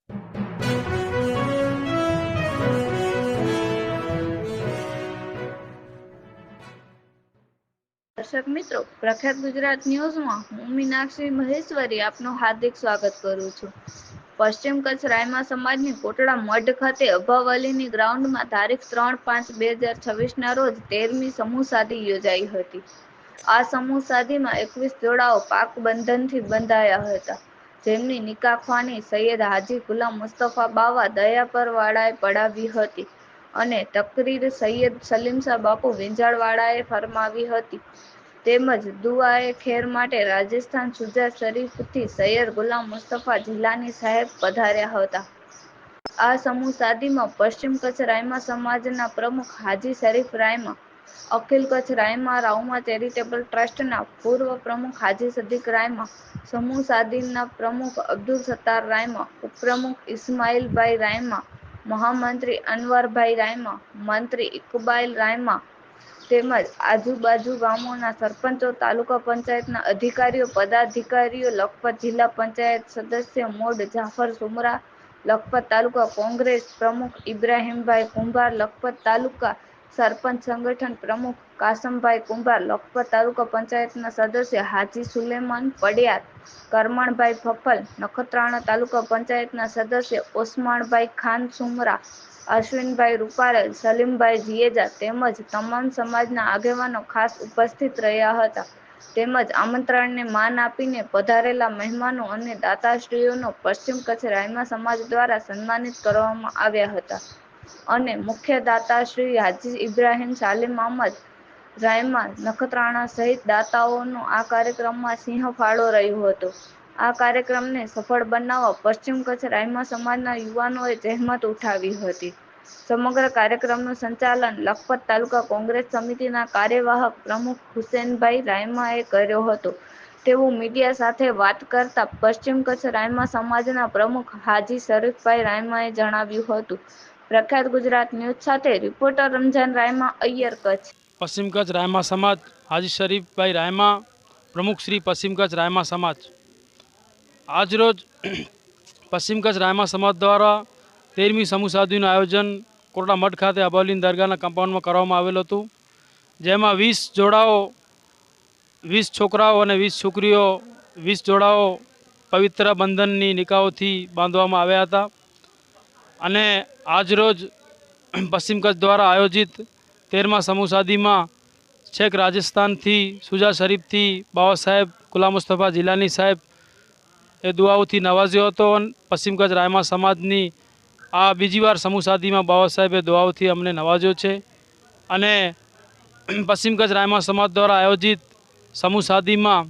દર્શક મિત્રો, પ્રખ્યાત ગુજરાત ન્યૂઝમાં હું મીનાક્ષી મહેશ્વરી આપનું હાર્દિક સ્વાગત કરું છું। પશ્ચિમ કચ્છ રાયમા સમાજની કોટડા મઢ ખાતે અભાવલીની ગ્રાઉન્ડમાં તારીખ 3/5/2026 ના રોજ 13મી સમૂહ શાદી યોજાઈ હતી। આ સમૂહ શાદીમાં 21 જોડાઓ પાક બંધનથી બંધાયા હતા, જેમની નિકાહખ્વાની સૈયદ હાજી ગુલામ મુસ્તફા બાવા દયાપર વાળાએ પડાવી હતી અને તકરીર સૈયદ સલીમશા બાપુ વિંજાળવાળાએ ફરમાવી હતી, તેમજ દુઆએ ખેર માટે રાજસ્થાન સુજા શરીફથી સૈયદ ગુલામ મુસ્તફા જિલાની સાહેબ પધાર્યા હતા। આ સમૂહ શાદીમાં પશ્ચિમ કચ્છ રાયમા સમાજના પ્રમુખ હાજી શરીફ રાયમા, અખિલ કચ્છ રાયમા રાઉમા ચેરિટેબલ ટ્રસ્ટના પૂર્વ પ્રમુખ હાજી સદીક રાયમા, સમૂહ શાદીના પ્રમુખ અબ્દુલ સત્તાર રાયમા, ઉપપ્રમુખ ઇસ્માઇલભાઈ રાયમા, મહામંત્રી અનવરભાઈ રાયમા, મંત્રી ઇકબાલ રાયમા તેમજ આજુબાજુ ગામોના સરપંચો, તાલુકા પંચાયતના અધિકારીઓ, પદાધિકારીઓ, લખપત જિલ્લા પંચાયત સદસ્ય મોડ જાફર સુમરા, લખપત તાલુકા કોંગ્રેસ પ્રમુખ ઇબ્રાહીમભાઈ કુંભાર, લખપત તાલુકા સરપંચ સંગઠન પ્રમુખ કાસમભાઈ કુંભાર, લખપત તાલુકા પંચાયતના સદસ્ય હાજી સુલેમાન પડિયાર, કરમણભાઈ ફફલ, નખત્રાણા તાલુકા પંચાયતના સદસ્ય ઓસમાણભાઈ ખાન સુમરા, અશ્વિનભાઈ રૂપારેલ, સલીમભાઈ જીએજા તેમજ તમામ સમાજના આગેવાનો ખાસ ઉપસ્થિત રહ્યા હતા, તેમજ આમંત્રણને માન આપીને પધારેલા મહેમાનો અને દાતાશ્રીઓનો પશ્ચિમ કચ્છ રાયમા સમાજ દ્વારા સન્માનિત કરવામાં આવ્યા હતા અને મુખ્ય દાતાશ્રી હાજી ઇબ્રાહીમ સાલિમ અહમદ રાયમા નખત્રાણા સહિત દાતાઓનો આ કાર્યક્રમમાં સિંહ ફાળો રહ્યો હતો। આ કાર્યક્રમને સફળ બનાવવા પશ્ચિમ કચ્છ રાયમા સમાજના યુવાનોએ જહેમત ઉઠાવી હતી। સમગ્ર કાર્યક્રમનું સંચાલન લખપત તાલુકા કોંગ્રેસ સમિતિના કાર્યવાહક પ્રમુખ હુસેનભાઈ રાયમાએ કર્યો હતો, તેવું મીડિયા સાથે વાત કરતા પશ્ચિમ કચ્છ રાયમા સમાજના પ્રમુખ હાજી શરીફભાઈ રાયમાએ જણાવ્યું હતું। પ્રખ્યાત ગુજરાત ન્યૂઝ સાથે રિપોર્ટર રમજાન રાયમા, અય્યર, કચ્છ। પશ્ચિમ કચ્છ રાયમા સમાજ, હાજી શરીફભાઈ રાયમા, પ્રમુખ શ્રી પશ્ચિમ કચ્છ રાયમા સમાજ। આજરોજ પશ્ચિમ કચ્છ રાયમા સમાજ દ્વારા 13મી સમૂહ શાદીનું આયોજન કોટડા મઠ ખાતે અબાવલીન દરગાહના કમ્પાઉન્ડમાં કરવામાં આવેલું હતું, જેમાં 20 જોડાઓ, 20 છોકરાઓ અને 20 છોકરીઓ, 20 જોડાઓ પવિત્ર બંધનની નિકાહોથી બાંધવામાં આવ્યા હતા અને આજરોજ પશ્ચિમ કચ્છ દ્વારા આયોજિત 13મા સમૂહ શાદીમાં છેક રાજસ્થાનથી સુજા શરીફથી બાવા સાહેબ ગુલામ મુસ્તફા જિલાની સાહેબ એ દુઆઓથી નવાજ્યો હતો અને પશ્ચિમ કચ્છ રાયમા સમાજની આ બીજી વાર સમૂહ શાદીમાં બાવા સાહેબે દુઆઓથી અમને નવાજ્યો છે અને પશ્ચિમ કચ્છ રાયમા સમાજ દ્વારા આયોજિત સમૂહ શાદીમાં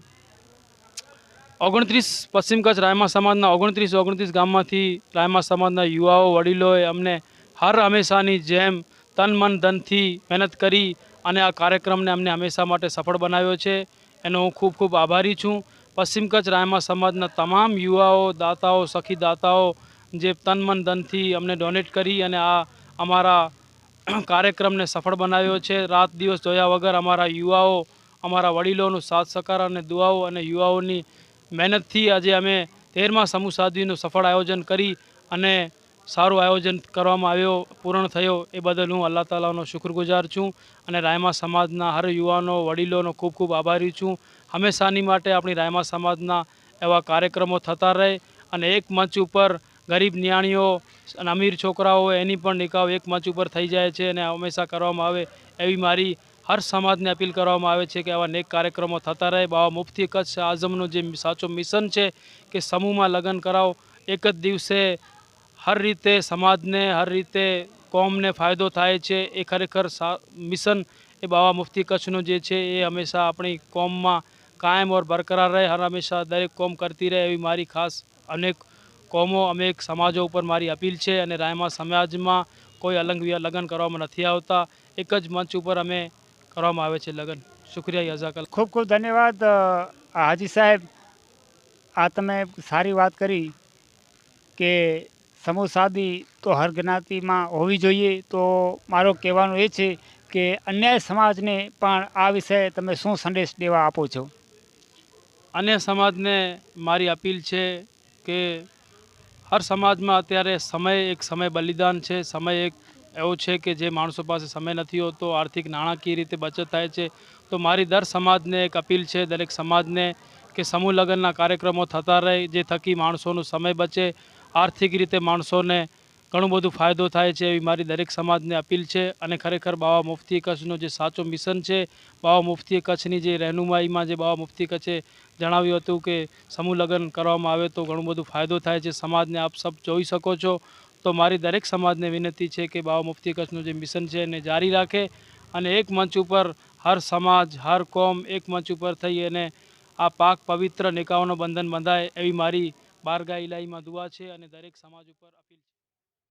29 પશ્ચિમ કચ્છ રાયમા સમાજના 29 ગામમાંથી રાયમા સમાજના યુવાઓ, વડીલોએ અમને હર હંમેશાની જેમ તન મન ધનથી મહેનત કરી અને આ કાર્યક્રમને અમને હંમેશા માટે સફળ બનાવ્યો છે, એનો હું ખૂબ ખૂબ આભારી છું। પશ્ચિમ કચ્છ રાયમા સમાજના તમામ યુવાઓ, દાતાઓ, સખી દાતાઓ જે તન મન ધનથી અમને ડોનેટ કરી અને આ અમારા કાર્યક્રમને સફળ બનાવ્યો છે। રાત દિવસ જોયા વગર અમારા યુવાઓ, અમારા વડીલોનો સાથ સહકાર અને દુઆઓ અને યુવાઓની મહેનતથી આજે અમે 13મા સમૂહ શાદીનું સફળ આયોજન કરી અને સારું આયોજન કરવામાં આવ્યો, પૂર્ણ થયો, એ બદલ હું અલ્લાહ તાલાનો શુક્રગુજાર છું અને રાયમા સમાજના હર યુવાનો, વડીલોનો ખૂબ ખૂબ આભારી છું। હંમેશાની માટે આપણી રાયમા સમાજના એવા કાર્યક્રમો થતા રહે અને એક મંચ ઉપર ગરીબ નિયાણીઓ અને અમીર છોકરાઓ એની પણ નિકાહ એક મંચ ઉપર થઈ જાય છે અને હંમેશા કરવામાં આવે એવી મારી હર સમાજને અપીલ કરવામાં આવે છે કે આવા નેક કાર્યક્રમો થતા રહે। બાવા મુફ્તી કચ્છ આઝમનો જે સાચો મિશન છે કે સમૂહમાં લગ્ન કરાવો, એક જ દિવસે હર રીતે સમાજને, હર રીતે કોમને ફાયદો થાય છે, એ ખરેખર મિશન એ બાવા મુફ્તી કચ્છનું જે છે એ હંમેશા આપણી કોમમાં કાયમ ઓર બરકરાર રહે, હર હંમેશા દરેક કોમ કરતી રહે એવી મારી ખાસ અનેક કોમો, અનેક સમાજો ઉપર મારી અપીલ છે અને રાયમા સમાજમાં કોઈ અલગ લગ્ન કરવામાં નથી આવતા, એક જ મંચ ઉપર અમે કરવામાં આવે છે લગ્ન। શુક્રિયા, જઝાકલ્લાહ। ખૂબ ખૂબ ધન્યવાદ હાજી સાહેબ, આ તમે સારી વાત કરી કે સમૂહ શાદી તો હર જ્ઞાતિમાં હોવી જોઈએ। તો મારો કહેવાનું એ છે કે અન્યાય સમાજને પણ આ વિષય તમે શું સંદેશ દેવા આપો છો? અન્ય સમાજને મારી અપીલ છે કે હર સમાજમાં અત્યારે એક સમય બલિદાન છે, સમય એક એવો છે કે જે માણસો પાસે સમય નથી હોતો, આર્થિક નાણાકીય રીતે બચત થાય છે. તો મારી દર સમાજને એક અપીલ છે, દરેક સમાજને, કે સમૂહ લગ્નના કાર્યક્રમો થતા રહે, જે થકી માણસોનો સમય બચે, આર્થિક રીતે માણસોને ઘણું બધું ફાયદો થાય છે, એવી મારી દરેક સમાજને અપીલ છે. અને ખરેખર બાવા મુફ્તી કચ્છનો જે સાચો મિશન છે, બાવા મુફ્તી કચ્છની જે રહેનુમાઈમાં જે બાવા મુફ્તી કચ્છે જણાવ્યું હતું કે સમૂહ લગ્ન કરવામાં આવે તો ઘણું બધું ફાયદો થાય છે સમાજને, આપ સબ જોઈ શકો છો. તો મારી દરેક સમાજને વિનંતી છે કે બાવા મુફ્તી કચ્છનું જે મિશન છે એને જારી રાખે, અને એક મંચ ઉપર હર સમાજ, હર કોમ એક મંચ ઉપર થઈ અને આ પાક પવિત્ર નિકાહનું બંધન બંધાય, એવી મારી બારગાહ ઇલાહીમાં દુઆ છે અને દરેક સમાજ ઉપર અપીલ છે.